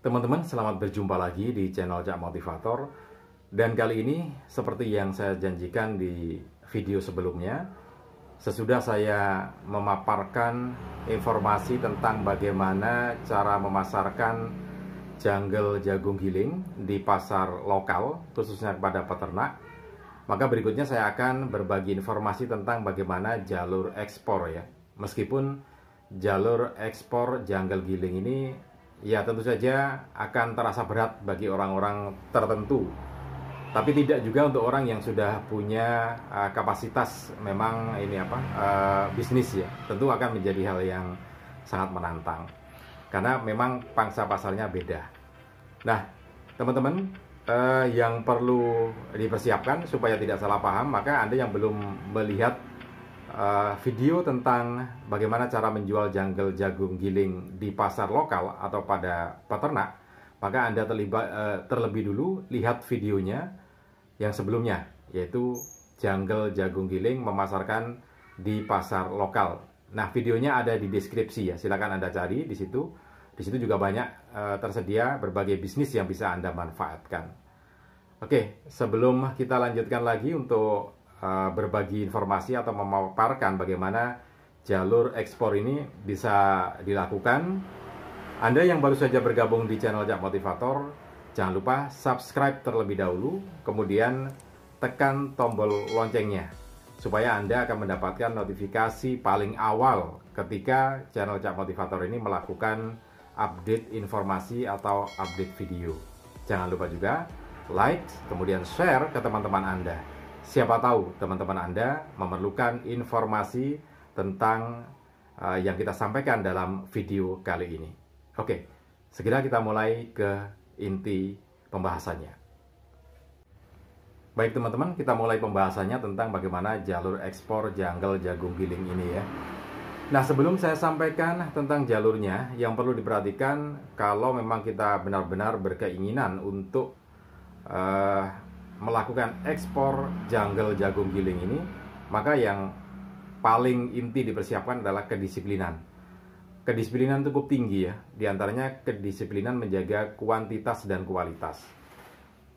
Teman-teman, selamat berjumpa lagi di channel Cak Motivator. Dan kali ini, seperti yang saya janjikan di video sebelumnya, sesudah saya memaparkan informasi tentang bagaimana cara memasarkan jungle jagung giling di pasar lokal, khususnya kepada peternak, maka berikutnya saya akan berbagi informasi tentang bagaimana jalur ekspor ya. Meskipun jalur ekspor jungle giling ini ya tentu saja akan terasa berat bagi orang-orang tertentu, tapi tidak juga untuk orang yang sudah punya kapasitas memang bisnis ya. Tentu akan menjadi hal yang sangat menantang karena memang pangsa pasarnya beda. Nah, teman-teman, yang perlu dipersiapkan supaya tidak salah paham, maka Anda yang belum melihat video tentang bagaimana cara menjual jungle jagung giling di pasar lokal atau pada peternak, maka Anda terlebih dulu lihat videonya yang sebelumnya, yaitu jungle jagung giling memasarkan di pasar lokal. Nah, videonya ada di deskripsi ya, silakan Anda cari di situ. Di situ juga banyak tersedia berbagai bisnis yang bisa Anda manfaatkan. Oke, sebelum kita lanjutkan lagi untuk berbagi informasi atau memaparkan bagaimana jalur ekspor ini bisa dilakukan, Anda yang baru saja bergabung di channel Cak Motivator, jangan lupa subscribe terlebih dahulu, kemudian tekan tombol loncengnya supaya Anda akan mendapatkan notifikasi paling awal ketika channel Cak Motivator ini melakukan update informasi atau update video. Jangan lupa juga like, kemudian share ke teman-teman Anda. Siapa tahu teman-teman Anda memerlukan informasi tentang yang kita sampaikan dalam video kali ini. Oke, segera kita mulai ke inti pembahasannya. Baik teman-teman, kita mulai pembahasannya tentang bagaimana jalur ekspor jungle jagung giling ini ya. Nah, sebelum saya sampaikan tentang jalurnya, yang perlu diperhatikan kalau memang kita benar-benar berkeinginan untuk melakukan ekspor jungle jagung giling ini, maka yang paling inti dipersiapkan adalah kedisiplinan. Kedisiplinan cukup tinggi ya, diantaranya kedisiplinan menjaga kuantitas dan kualitas.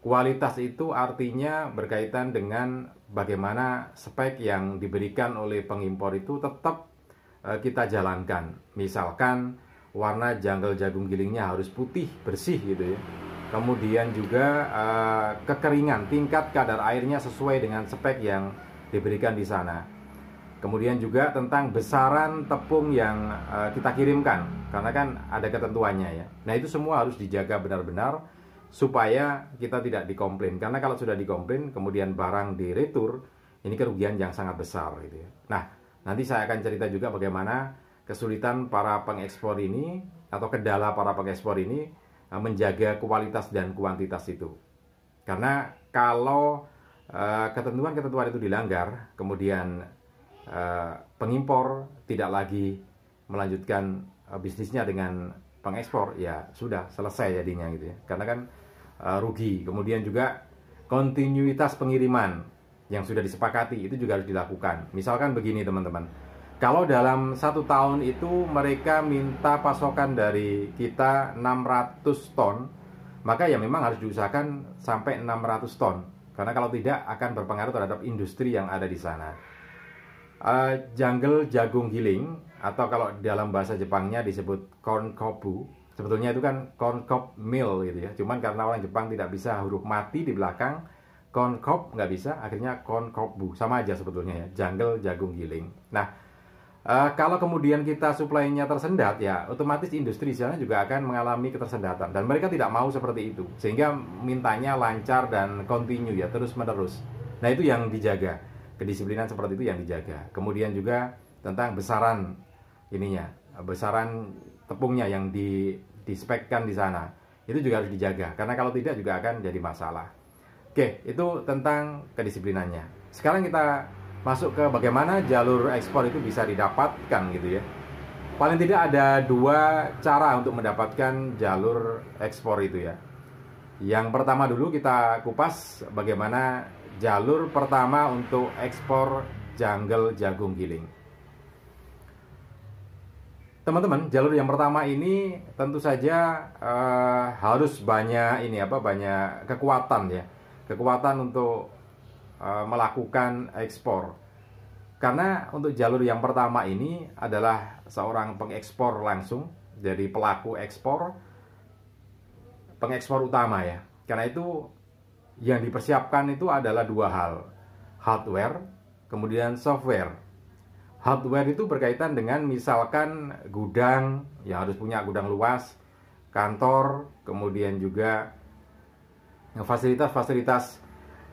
Kualitas itu artinya berkaitan dengan bagaimana spek yang diberikan oleh pengimpor itu tetap kita jalankan. Misalkan warna jungle jagung gilingnya harus putih, bersih gitu ya. Kemudian juga kekeringan, tingkat kadar airnya sesuai dengan spek yang diberikan di sana. Kemudian juga tentang besaran tepung yang kita kirimkan, karena kan ada ketentuannya ya. Nah, itu semua harus dijaga benar-benar supaya kita tidak dikomplain. Karena kalau sudah dikomplain, kemudian barang di retur, ini kerugian yang sangat besar gitu ya. Nah, nanti saya akan cerita juga bagaimana kesulitan para pengekspor ini atau kendala para pengekspor ini menjaga kualitas dan kuantitas itu. Karena kalau ketentuan-ketentuan itu dilanggar, kemudian pengimpor tidak lagi melanjutkan bisnisnya dengan pengekspor, ya sudah selesai jadinya gitu ya. Karena kan rugi. Kemudian juga kontinuitas pengiriman yang sudah disepakati itu juga harus dilakukan. Misalkan begini teman-teman, kalau dalam 1 tahun itu mereka minta pasokan dari kita 600 ton, maka ya memang harus diusahakan sampai 600 ton. Karena kalau tidak akan berpengaruh terhadap industri yang ada di sana. Jungle jagung giling, atau kalau dalam bahasa Jepangnya disebut corn kobu, sebetulnya itu kan corn cob meal gitu ya. Cuman karena orang Jepang tidak bisa huruf mati di belakang, corn cob nggak bisa, akhirnya corn kobu. Sama aja sebetulnya ya, jungle jagung giling. Nah, kalau kemudian kita suplainya tersendat, ya otomatis industri di sana juga akan mengalami ketersendatan. Dan mereka tidak mau seperti itu, sehingga mintanya lancar dan kontinu ya, terus menerus. Nah, itu yang dijaga, kedisiplinan seperti itu yang dijaga. Kemudian juga tentang besaran ininya, besaran tepungnya yang dispekkan di sana, itu juga harus dijaga. Karena kalau tidak juga akan jadi masalah. Oke, itu tentang kedisiplinannya. Sekarang kita masuk ke bagaimana jalur ekspor itu bisa didapatkan gitu ya. Paling tidak ada 2 cara untuk mendapatkan jalur ekspor itu ya. Yang pertama dulu kita kupas bagaimana jalur pertama untuk ekspor jungle jagung giling. teman-teman, jalur yang pertama ini tentu saja harus banyak banyak kekuatan ya, kekuatan untuk melakukan ekspor. Karena untuk jalur yang pertama ini adalah seorang pengekspor langsung, jadi pelaku ekspor, pengekspor utama ya. Karena itu yang dipersiapkan itu adalah dua hal, hardware, kemudian software. Hardware itu berkaitan dengan misalkan gudang, yang harus punya gudang luas, kantor, kemudian juga fasilitas-fasilitas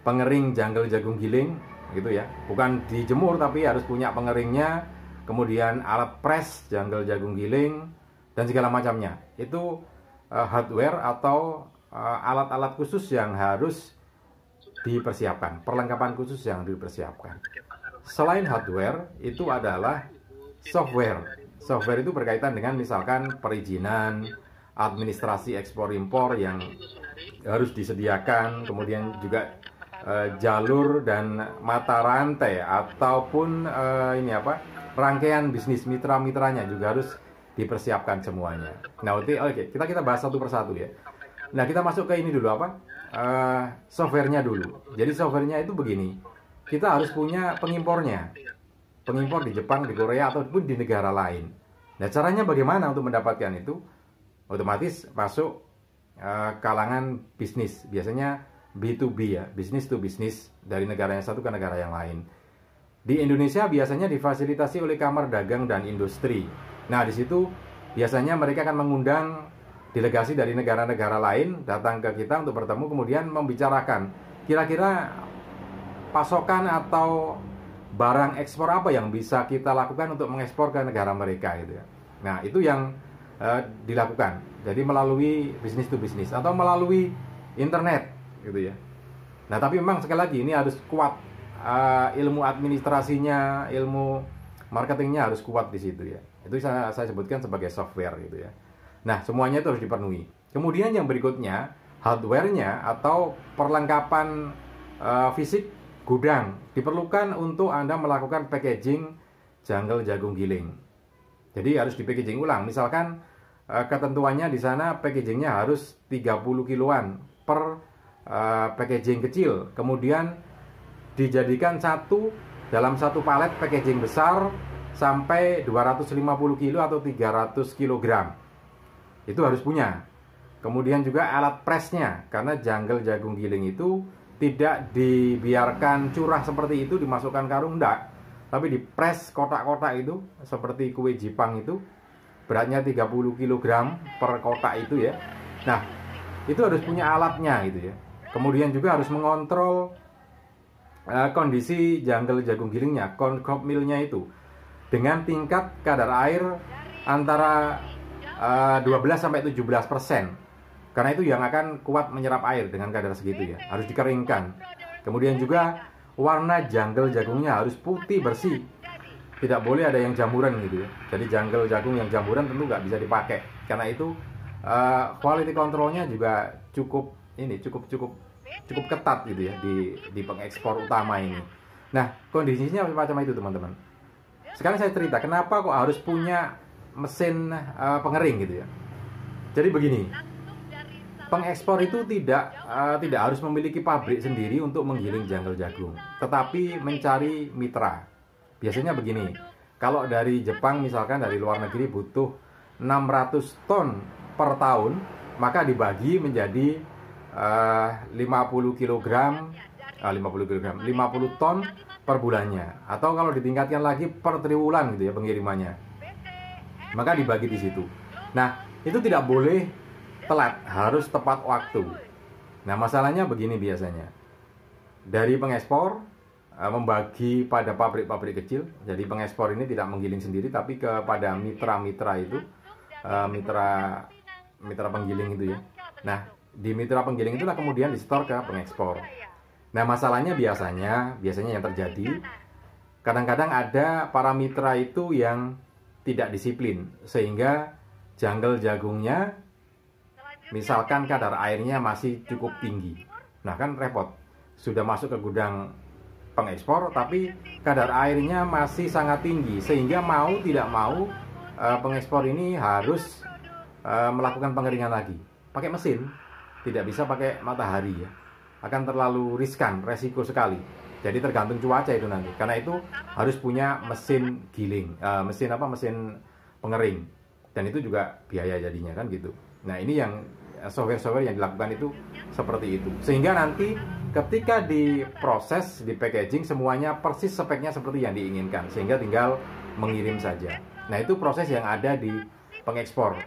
pengering janggal jagung giling gitu ya, bukan dijemur tapi harus punya pengeringnya, kemudian alat press janggal jagung giling dan segala macamnya. Itu hardware atau alat-alat khusus yang harus dipersiapkan, perlengkapan khusus yang dipersiapkan. Selain hardware, itu adalah software. Software itu berkaitan dengan misalkan perizinan, administrasi ekspor impor yang harus disediakan, kemudian juga jalur dan mata rantai ataupun rangkaian bisnis mitra-mitranya juga harus dipersiapkan semuanya. Nah, oke, kita bahas satu persatu ya. Nah, kita masuk ke ini dulu softwarenya dulu. Jadi softwarenya itu begini, kita harus punya pengimpornya, pengimpor di Jepang, di Korea ataupun di negara lain. Nah, caranya bagaimana untuk mendapatkan itu? Otomatis masuk kalangan bisnis, biasanya B2B ya, business to business, dari negara yang satu ke negara yang lain. Di Indonesia biasanya difasilitasi oleh Kamar Dagang dan Industri. Nah, di situ biasanya mereka akan mengundang delegasi dari negara-negara lain datang ke kita untuk bertemu, kemudian membicarakan kira-kira pasokan atau barang ekspor apa yang bisa kita lakukan untuk mengekspor ke negara mereka gitu ya. Nah, itu yang dilakukan. Jadi melalui business to business atau melalui internet gitu ya. Nah, tapi memang sekali lagi ini harus kuat, ilmu administrasinya, ilmu marketingnya harus kuat di situ ya. Itu saya sebutkan sebagai software gitu ya. Nah, semuanya itu harus dipenuhi. Kemudian yang berikutnya, hardware-nya atau perlengkapan fisik gudang diperlukan untuk Anda melakukan packaging janggal jagung giling. Jadi harus di packaging ulang. Misalkan ketentuannya di sana packagingnya harus 30 kiloan per packaging kecil, kemudian dijadikan dalam satu palet packaging besar sampai 250 kilo atau 300 kilogram. Itu harus punya. Kemudian juga alat pressnya, karena janggal jagung giling itu tidak dibiarkan curah seperti itu dimasukkan karung, enggak, tapi dipres kotak-kotak itu seperti kue Jepang itu, beratnya 30 kilogram per kotak itu ya. Nah, itu harus punya alatnya gitu ya. Kemudian juga harus mengontrol kondisi janggal jagung gilingnya, corn meal-nya itu dengan tingkat kadar air antara 12-17%. Karena itu yang akan kuat menyerap air dengan kadar segitu ya. Harus dikeringkan. Kemudian juga warna janggal jagungnya harus putih bersih. Tidak boleh ada yang jamuran gitu ya. Jadi janggal jagung yang jamuran tentu nggak bisa dipakai. Karena itu quality controlnya juga cukup ketat gitu ya di pengekspor utama ini. Nah, kondisinya macam itu teman-teman. Sekarang saya cerita kenapa kok harus punya mesin pengering gitu ya. Jadi begini, pengekspor itu tidak harus memiliki pabrik sendiri untuk menggiling janggal jagung, tetapi mencari mitra. Biasanya begini, kalau dari Jepang misalkan dari luar negeri butuh 600 ton per tahun, maka dibagi menjadi 50 ton per bulannya, atau kalau ditingkatkan lagi per triwulan gitu ya pengirimannya, maka dibagi di situ. Nah, itu tidak boleh telat, harus tepat waktu. Nah, masalahnya begini biasanya, dari pengekspor membagi pada pabrik-pabrik kecil. Jadi pengekspor ini tidak menggiling sendiri, tapi kepada mitra-mitra itu, mitra penggiling itu ya. Nah, di mitra penggiling itulah kemudian disetor ke pengekspor. Nah, masalahnya biasanya yang terjadi, kadang-kadang ada para mitra itu yang tidak disiplin, sehingga janggal jagungnya misalkan kadar airnya masih cukup tinggi. Nah, kan repot. Sudah masuk ke gudang pengekspor, tapi kadar airnya masih sangat tinggi, sehingga mau tidak mau pengekspor ini harus melakukan pengeringan lagi pakai mesin, tidak bisa pakai matahari ya, akan terlalu riskan, resiko sekali. Jadi tergantung cuaca itu nanti. Karena itu harus punya mesin giling, mesin pengering, dan itu juga biaya jadinya kan gitu. Nah ini yang software-software yang dilakukan itu seperti itu, sehingga nanti ketika diproses, di packaging, semuanya persis speknya seperti yang diinginkan, sehingga tinggal mengirim saja. Nah itu proses yang ada di pengekspor.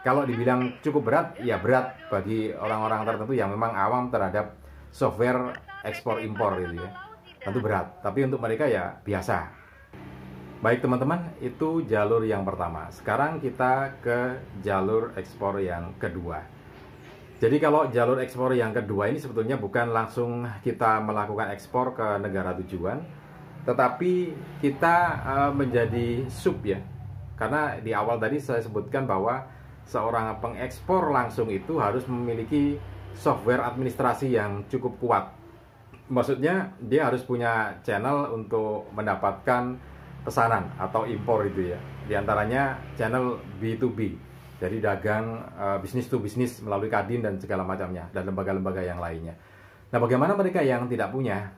Kalau dibilang cukup berat, ya berat bagi orang-orang tertentu yang memang awam terhadap software ekspor impor gitu ya. Tentu berat, tapi untuk mereka ya biasa. Baik teman-teman, itu jalur yang pertama. Sekarang kita ke jalur ekspor yang kedua. Jadi kalau jalur ekspor yang kedua ini sebetulnya bukan langsung kita melakukan ekspor ke negara tujuan, tetapi kita menjadi sub ya. Karena di awal tadi saya sebutkan bahwa seorang pengekspor langsung itu harus memiliki software administrasi yang cukup kuat. Maksudnya dia harus punya channel untuk mendapatkan pesanan atau impor itu ya. Di antaranya channel B2B, jadi dagang bisnis to bisnis melalui Kadin dan segala macamnya, dan lembaga-lembaga yang lainnya. Nah bagaimana mereka yang tidak punya?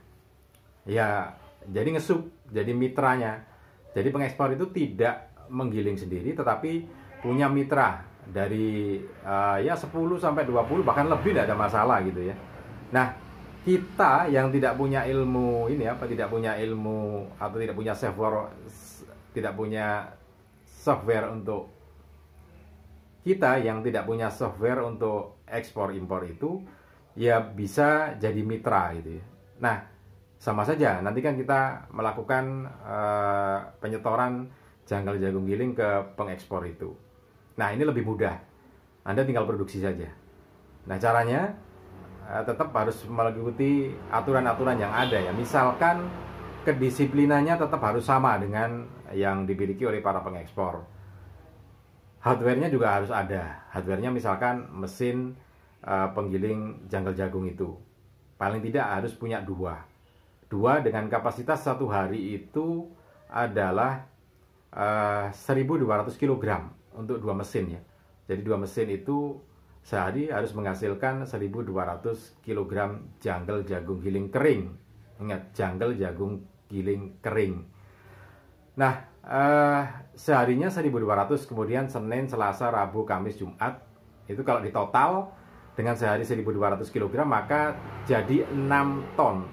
Ya jadi ngesub, jadi mitranya. Jadi pengekspor itu tidak menggiling sendiri, tetapi punya mitra dari ya 10 sampai 20 bahkan lebih, tidak ada masalah gitu ya. Nah kita yang tidak punya ilmu ini tidak punya ilmu atau tidak punya software untuk kita yang tidak punya software untuk ekspor impor itu ya bisa jadi mitra gitu ya. Nah sama saja nanti kan kita melakukan penyetoran janggal jagung giling ke pengekspor itu. Nah ini lebih mudah, Anda tinggal produksi saja. Nah caranya tetap harus mengikuti aturan-aturan yang ada ya. Misalkan kedisiplinannya tetap harus sama dengan yang dimiliki oleh para pengekspor. Hardware-nya juga harus ada. Hardware-nya misalkan mesin penggiling janggal jagung itu paling tidak harus punya dua dengan kapasitas satu hari itu adalah 1.200 kg untuk dua mesin ya. Jadi dua mesin itu sehari harus menghasilkan 1.200 kg janggal jagung giling kering. Ingat, janggal jagung giling kering. Nah, seharinya 1.200, kemudian Senin, Selasa, Rabu, Kamis, Jumat. Itu kalau di total dengan sehari 1.200 kg maka jadi 6 ton.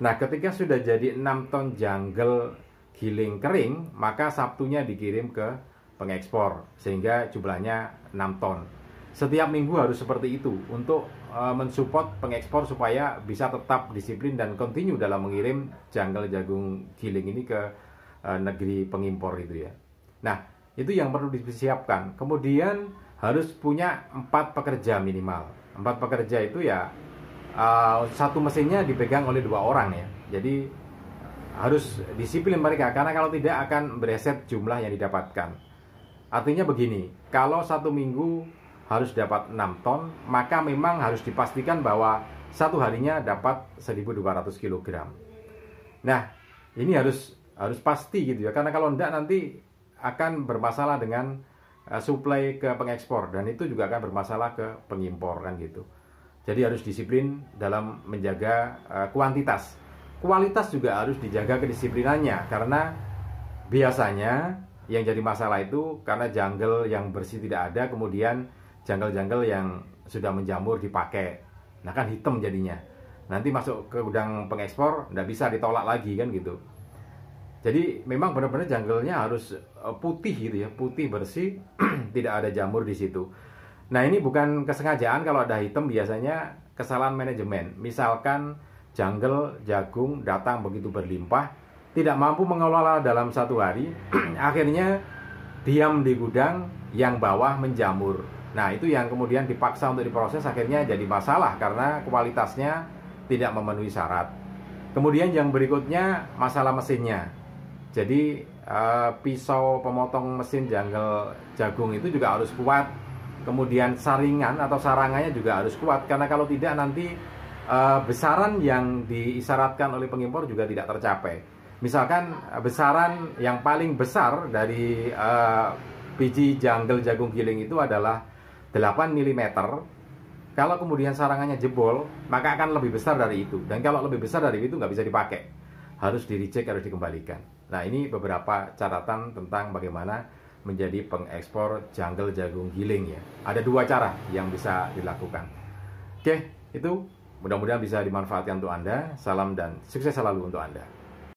Nah, ketika sudah jadi 6 ton janggal giling kering, maka Sabtunya dikirim ke pengekspor sehingga jumlahnya 6 ton. Setiap minggu harus seperti itu untuk mensupport pengekspor supaya bisa tetap disiplin dan continue dalam mengirim janggal jagung giling ini ke negeri pengimpor itu ya. Nah, itu yang perlu disiapkan. Kemudian harus punya 4 pekerja minimal. 4 pekerja itu ya satu mesinnya dipegang oleh 2 orang ya. Jadi harus disiplin mereka, karena kalau tidak akan bereset jumlah yang didapatkan. Artinya begini, kalau satu minggu harus dapat 6 ton, maka memang harus dipastikan bahwa satu harinya dapat 1.200 kg. Nah, ini harus pasti gitu ya, karena kalau enggak nanti akan bermasalah dengan suplai ke pengekspor, dan itu juga akan bermasalah ke pengimpor kan gitu. Jadi harus disiplin dalam menjaga kuantitas. Kualitas juga harus dijaga kedisiplinannya, karena biasanya yang jadi masalah itu karena janggal yang bersih tidak ada, kemudian janggal-janggal yang sudah menjamur dipakai. Nah kan hitam jadinya. Nanti masuk ke gudang pengekspor nggak bisa ditolak lagi kan gitu. Jadi memang benar-benar janggalnya harus putih gitu ya, putih bersih, tidak ada jamur di situ. Nah ini bukan kesengajaan, kalau ada hitam biasanya kesalahan manajemen. Misalkan janggal jagung datang begitu berlimpah, tidak mampu mengelola dalam satu hari, akhirnya diam di gudang, yang bawah menjamur. Nah itu yang kemudian dipaksa untuk diproses, akhirnya jadi masalah karena kualitasnya tidak memenuhi syarat. Kemudian yang berikutnya masalah mesinnya. Jadi pisau pemotong mesin janggal jagung itu juga harus kuat. Kemudian saringan atau sarangannya juga harus kuat, karena kalau tidak nanti besaran yang diisyaratkan oleh pengimpor juga tidak tercapai. Misalkan besaran yang paling besar dari biji jungle jagung giling itu adalah 8 mm. Kalau kemudian sarangannya jebol, maka akan lebih besar dari itu. Dan kalau lebih besar dari itu nggak bisa dipakai. Harus di-reject, harus dikembalikan. Nah, ini beberapa catatan tentang bagaimana menjadi pengekspor jungle jagung giling ya. Ada 2 cara yang bisa dilakukan. Oke, itu mudah-mudahan bisa dimanfaatkan untuk Anda. Salam dan sukses selalu untuk Anda.